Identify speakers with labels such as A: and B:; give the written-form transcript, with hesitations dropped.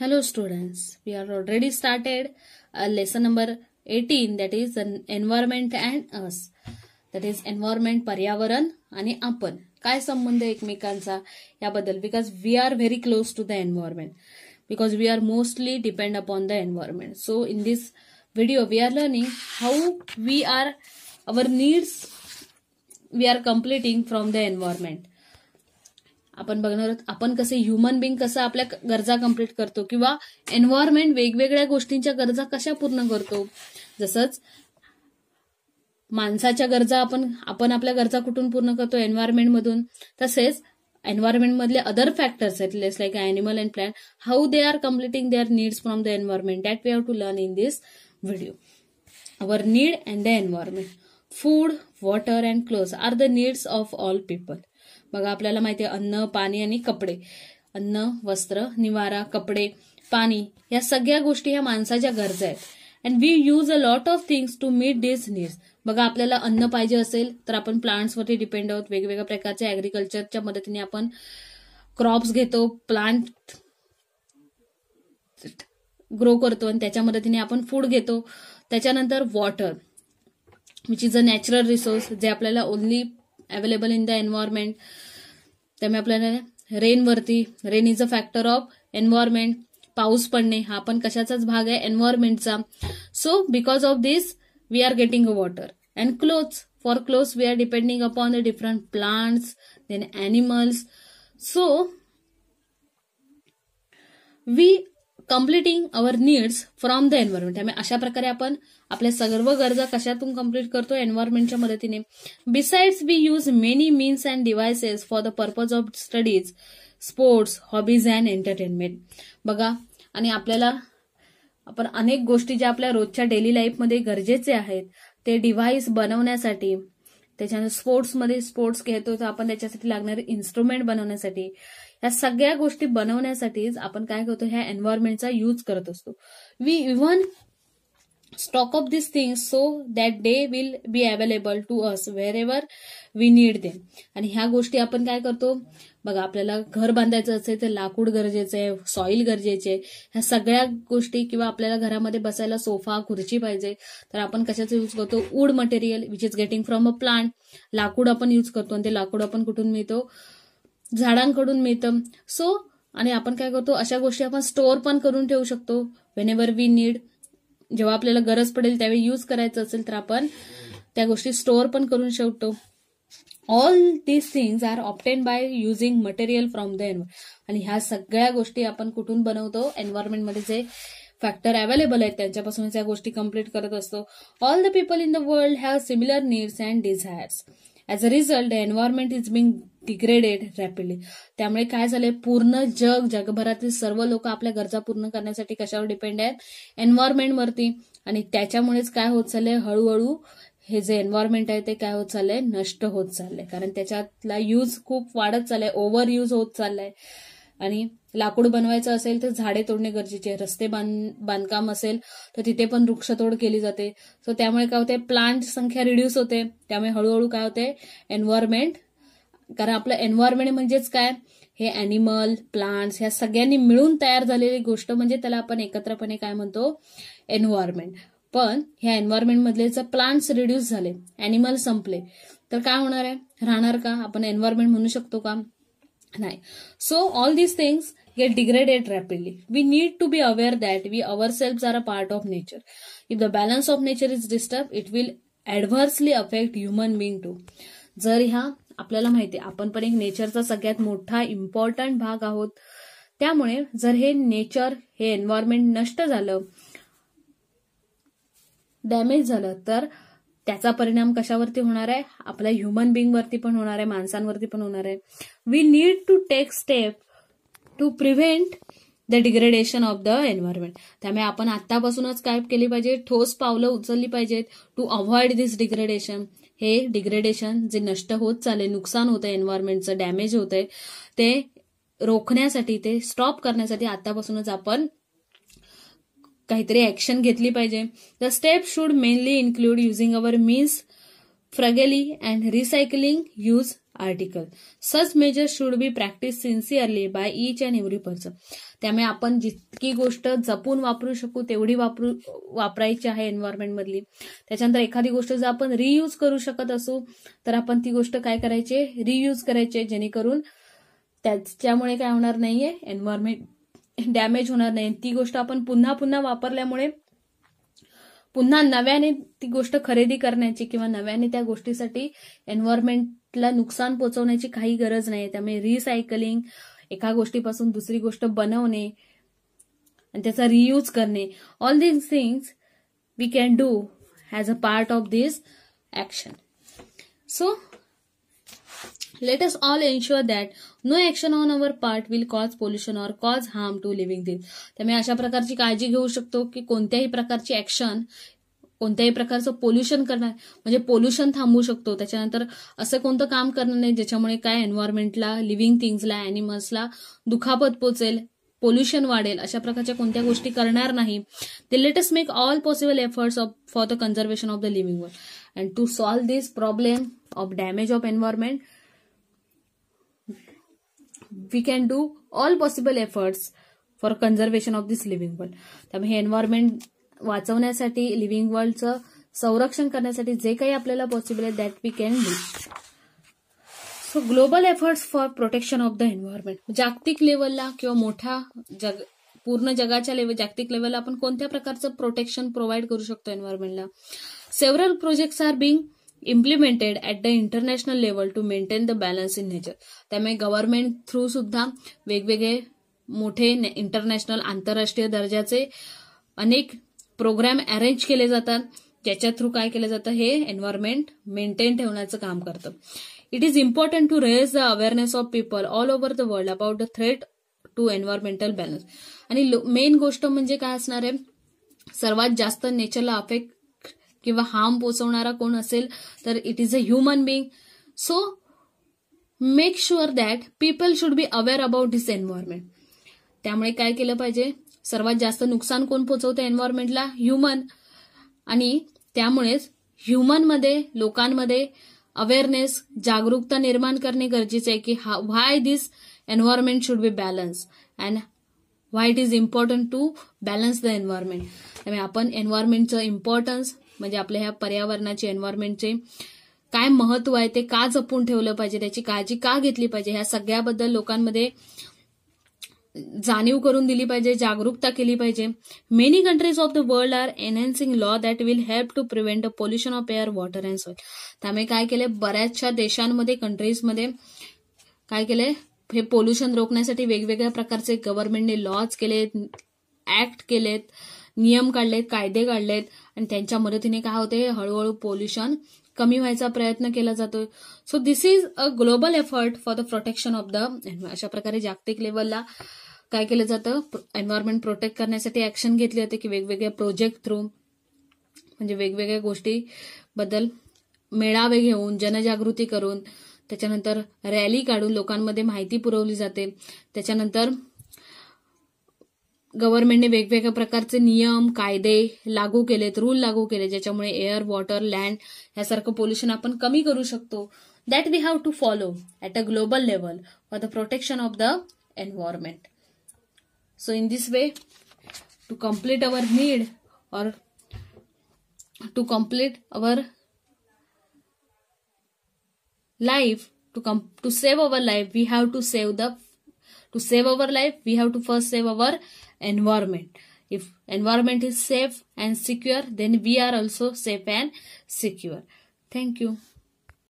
A: Hello students, we are already started lesson number 18, that is environment and us. That is environment, पर्यावरण आणि आपण काय संबंध एकमेकांचा याबद्दल, because we are very close to the environment, because we are mostly depend upon the environment. So in this video we are learning how our needs we are completing from the environment. आपण बघणार आहोत आपण कसे human being कसं आपल्या गरजा complete करतो किंवा एन्व्हायरमेंट वेगवेगळ्या गोष्टींच्या गरजा कशा पूर्ण करतो. जसंच माणसाच्या गरजा आपण आपल्या गरजा कुठून पूर्ण करतो, एन्व्हायरमेंट मधून. तसेच एन्व्हायरमेंट मधले अदर फॅक्टर्स आहेत less like animal and plant, how they are completing their needs from the environment, that we have to learn in this video. Our need and the environment. Food, water and clothes are the needs of all people. बघा आपल्याला माहिती आहे अन्न, पाणी आणि कपडे. अन्न, वस्त्र, निवारा, कपडे, पाणी या सगळ्या गोष्टी ह्या माणसाच्या गरजा आहेत. And we use a lot of things to meet this needs. बघा आपल्याला अन्न पाहिजे असेल तर आपण प्लांट्सवरती डिपेंड आहोत. वेगवेगळ्या प्रकारच्या ऍग्रिकल्चरच्या मदतीने आपण क्रॉप्स घेतो, प्लांट ग्रो करतो आणि त्याच्या मदतीने आपण फूड घेतो. त्याच्यानंतर water which is a natural resource, जे आपल्याला only available in the environment. त्यामुळे आपल्याला rain is a factor of environment. पाऊस पडणे हा पण कशाचाच भाग आहे, एन्व्हायरमेंटचा. So because of this we are getting a water. And clothes, for clothes we are depending upon the different plants, then animals. So we completing our needs from the environment. त्यामुळे अशा प्रकारे आपण आपल्या सर्व गरजा कशातून कम्प्लीट करतो, एन्व्हायरमेंटच्या मदतीने. Besides we use many means and devices for the purpose of studies, sports, hobbies and entertainment. बघा आणि आपण अनेक गोष्टी ज्या आपल्या रोजच्या डेली लाईफमध्ये गरजेचे आहेत ते डिव्हाइस बनवण्यासाठी, त्याच्यानंतर स्पोर्ट्स घेतो तर आपण त्याच्यासाठी लागणारे इन्स्ट्रुमेंट बनवण्यासाठी, या सगळ्या गोष्टी बनवण्यासाठीच आपण काय करतो, ह्या एन्व्हायरमेंटचा यूज करत असतो. We even stock of this things so that they will be available to us wherever we need them. आणि ह्या गोष्टी आपण काय करतो, बघा आपल्याला घर बांधायचं असेल तर लाकूड गरजेचं आहे, सॉइल गरजेचे आहे. ह्या सगळ्या गोष्टी किंवा आपल्याला घरामध्ये बसायला सोफा, खुर्ची पाहिजे तर आपण कशाचा यूज करतो, wood material which is getting from a plant. लाकूड आपण यूज करतो आणि ते लाकूड आपण कुठून मिळतो, झाडांकडून मिळतं. सो आणि आपण काय करतो, अशा गोष्टी आपण स्टोअर पण करून ठेवू शकतो. वेन एव्हर वी नीड, जेव्हा आपल्याला गरज पडेल त्यावेळी यूज करायचं असेल तर आपण त्या गोष्टी स्टोअर पण करून ठेवतो. All these things are obtain by using material from the environment. आणि ह्या सगळ्या गोष्टी आपण कुठून बनवतो, एन्व्हायरमेंटमध्ये जे फॅक्टर अवेलेबल आहेत त्यांच्यापासून त्या गोष्टी कम्प्लीट करत असतो. All the people in the world have similar needs and desires. As a result the environment is being degraded rapidly. त्यामुळे काय झालंय, पूर्ण जगभरातील सर्व लोक आपल्या गरजा पूर्ण करण्यासाठी कशावर डिपेंड आहेत, एन्व्हायरमेंटवरती. आणि त्याच्यामुळेच काय होत चाललंय, हळूहळू हे जे एन्व्हायरमेंट आहे ते काय होत चाललंय, नष्ट होत चाललंय. कारण त्याच्यातला यूज खूप वाढत चाललाय, ओव्हर यूज होत चाललाय. आणि लाकूड बनवायचं असेल तर झाडे तोडणे गरजेचे आहे. रस्ते बांधकाम असेल तर तिथे पण वृक्षतोड केली जाते. सो त्यामुळे काय होते, प्लांट संख्या रिड्यूस होते. त्यामुळे हळूहळू काय होते, एन्व्हायरमेंट, कारण आपलं एन्व्हायरमेंट म्हणजेच काय, हे अॅनिमल, प्लांट्स ह्या सगळ्यांनी मिळून तयार झालेली गोष्ट म्हणजे त्याला आपण एकत्रपणे काय म्हणतो, एन्व्हायरमेंट. पण ह्या एन्व्हायरमेंट मधले जर प्लांट्स रिड्यूस झाले, अॅनिमल संपले तर काय होणार आहे, राहणार का, आपण एन्व्हायरमेंट म्हणू शकतो का, नाही. So all these things get degraded rapidly. We need to be aware that we ourselves are a part of nature. If the balance of nature is disturbed, it will adversely affect human being too. जर ह्या आपल्याला माहिती आहे आपण पण एक नेचरचा सगळ्यात मोठा इम्पॉर्टंट भाग आहोत. त्यामुळे जर हे नेचर, हे एन्व्हायरमेंट नष्ट झालं, डॅमेज झालं तर त्याचा परिणाम कशावरती होणार आहे, आपल्या ह्युमन बिंग वरती पण होणार आहे, माणसांवरती पण होणार आहे. We need to take step to prevent the degradation of the environment. त्यामुळे आपण आतापासूनच काय केली पाहिजे, ठोस पावलं उचलली पाहिजेत टू अव्हॉइड दिस डिग्रेडेशन. हे डिग्रेडेशन जे नष्ट होत चाललंय, नुकसान होतंय, एन्व्हायरमेंटचं डॅमेज होतंय, ते रोखण्यासाठी, ते स्टॉप करण्यासाठी आतापासूनच आपण काहीतरी ऍक्शन घेतली पाहिजे. The step should mainly include using our means frugally and recycling, use article. Such measures should be practiced sincerely by each and every person. त्यामुळे आपण जितकी गोष्ट जपून वापरू शकू तेवढी वापरायची आहे एन्व्हायरमेंट मधली. त्याच्यानंतर एखादी गोष्ट जर आपण रियूज करू शकत असू तर आपण ती गोष्ट काय करायची, रियूज करायची, जेणेकरून त्याच्यामुळे काय होणार नाहीये, एन्व्हायरमेंट डॅमेज होणार नाही. ती गोष्ट आपण पुन्हा पुन्हा वापरल्यामुळे पुन्हा नव्याने ती गोष्ट खरेदी करण्याची किंवा नव्याने त्या गोष्टीसाठी एन्व्हायरमेंटला नुकसान पोहोचवण्याची काही गरज नाही. त्यामुळे रिसायकलिंग, एका गोष्टीपासून दुसरी गोष्ट बनवणे आणि त्याचा रियूज करणे, all these things we can do as a part of this action. So let us all ensure that no action on our part will cause pollution or cause harm to living things. त्यामुळे अशा प्रकारची काळजी घेऊ शकतो की कोणत्याही प्रकारची action, कोणत्याही प्रकारचं पोल्युशन करणार म्हणजे पोल्युशन थांबवू शकतो. त्याच्यानंतर असं कोणतं काम करणार नाही ज्याच्यामुळे काय एन्व्हायरमेंटला, लिव्हिंग थिंग्सला, अॅनिमल्सला दुखापत पोचेल, पोल्युशन वाढेल, अशा प्रकारच्या कोणत्या गोष्टी करणार नाही. ते let us make all possible efforts for the conservation of the living world and to solve this problem of damage of environment. We can do all possible efforts for conservation of this living world. त्यामुळे हे environment वाचवण्यासाठी, living वर्ल्डचं संरक्षण करण्यासाठी जे काही आपल्याला possible आहे that we can do. So global efforts for protection of the environment. जागतिक लेवलला किंवा मोठ्या पूर्ण जगाच्या जागतिक लेवलला आपण कोणत्या प्रकारचं प्रोटेक्शन प्रोव्हाइड करू शकतो एन्व्हायरमेंटला. Several projects are being implemented at the international level to maintain the balance in nature. त्यामुळे गव्हर्नमेंट थ्रू सुद्धा वेगवेगळे मोठे इंटरनॅशनल, आंतरराष्ट्रीय दर्जाचे अनेक प्रोग्राम अरेंज केले जातात, ज्याच्या थ्रू काय केलं जातं, हे एन्व्हायरमेंट मेंटेन ठेवण्याचं काम करतं. It is important to raise the awareness of people all over the world about the threat to environmental balance. आणि मेन गोष्ट म्हणजे काय असणार आहे, सर्वात जास्त नेचरला अफेक्ट किंवा हार्म पोचवणारा कोण असेल तर it is a human being. So make sure that people should be aware about this environment. त्यामुळे काय केलं पाहिजे, सर्वात जास्त नुकसान कोण पोचवतं एन्व्हायरमेंटला, ह्युमन. आणि त्यामुळेच ह्युमनमध्ये, लोकांमध्ये अवेअरनेस, जागरूकता निर्माण करणे गरजेचे आहे की why this environment should be balance and why it is important to balance the environment. त्यामुळे आपण एन्व्हायरमेंटचं इम्पॉर्टन्स म्हणजे आपल्या ह्या पर्यावरणाचे, एन्व्हायरमेंटचे काय महत्व आहे, ते का जपून ठेवलं पाहिजे, त्याची काळजी का घेतली पाहिजे, ह्या सगळ्याबद्दल लोकांमध्ये जाणीव करून दिली पाहिजे, जागरूकता केली पाहिजे. Many countries of the world are enhancing law that will help to prevent the pollution of air, water and soil. त्यामुळे काय केले, बऱ्याचशा देशांमध्ये, कंट्रीजमध्ये काय केलंय, हे पोल्युशन रोखण्यासाठी वेगवेगळ्या प्रकारचे गव्हर्नमेंटने लॉज केलेत, ऍक्ट केलेत, नियम काढलेत, कायदे काढलेत आणि त्यांच्या मदतीने काय होते, हळूहळू पोल्युशन कमी व्हायचा प्रयत्न केला जातोय. So this is a global effort for the protection of the. अशा प्रकारे जागतिक लेवलला काय केलं जातं, एन्व्हायरमेंट प्रोटेक्ट करण्यासाठी ऍक्शन घेतली जाते की वेगवेगळ्या प्रोजेक्ट थ्रू, म्हणजे वेगवेगळ्या गोष्टीबद्दल मेळावे घेऊन, जनजागृती करून, त्याच्यानंतर रॅली काढून लोकांमध्ये माहिती पुरवली जाते. त्याच्यानंतर गव्हर्नमेंटने वेगवेगळ्या प्रकारचे नियम, कायदे लागू केलेत, रूल लागू केले, ज्याच्यामुळे एअर, वॉटर, लँड यासारखं पोल्युशन आपण कमी करू शकतो. That we have to follow at a global level for the protection of the environment. So in this way, to complete our need or to complete our life, to save our life, we have to save our life, we have to first save our environment. If environment is safe and secure, then we are also safe and secure. Thank you.